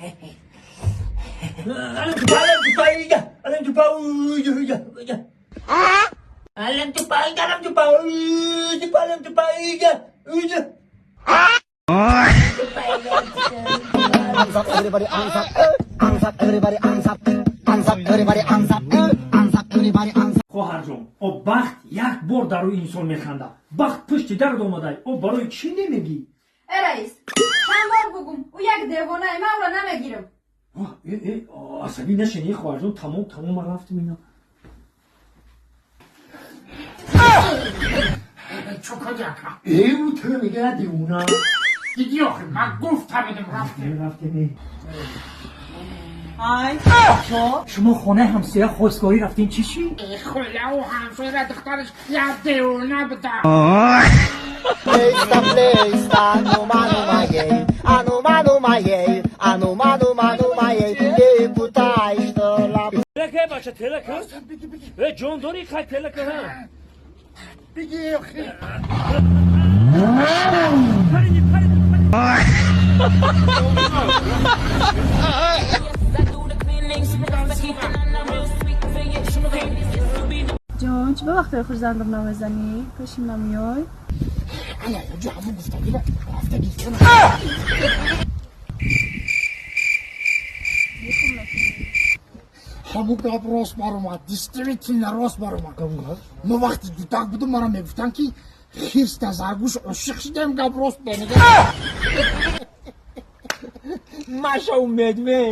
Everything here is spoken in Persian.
Everybody hands up, everybody hands up, everybody hands up, everybody hands up. خواهر جون او بخت یک بار در روی انسان میخنده بخت پشت در اومده او برای چی نمیگی؟ رئیس چند بار بگم او یک دیوانه من او را نمیگیرم. عصبی نشینی خواهر جون تمام رفتم اینا. او تو میگه دیوانه دیدی آخه من گفتم رفتم های شما خانه همسایه خواستگاهی رفتین چی شی؟ خلا و همسایه دخترش یک دیوانه بودم Plesta, no mano maie, deputa istola. تلکه باشه تلکه جون داری خواهی تلکه ها بگی آخه جون چه به وقت خوش زندم نمیزنی؟ پشیم نمیای؟ انا جو همون گفتم دیگه رفته گیستم همون گاب راست بارومد دیستریتین راست بارومد ما وقتی دوتاک بودم مرا میگفتن که خیرست از آگوش عاشق شدم گاب راست بنگه Masha o medve.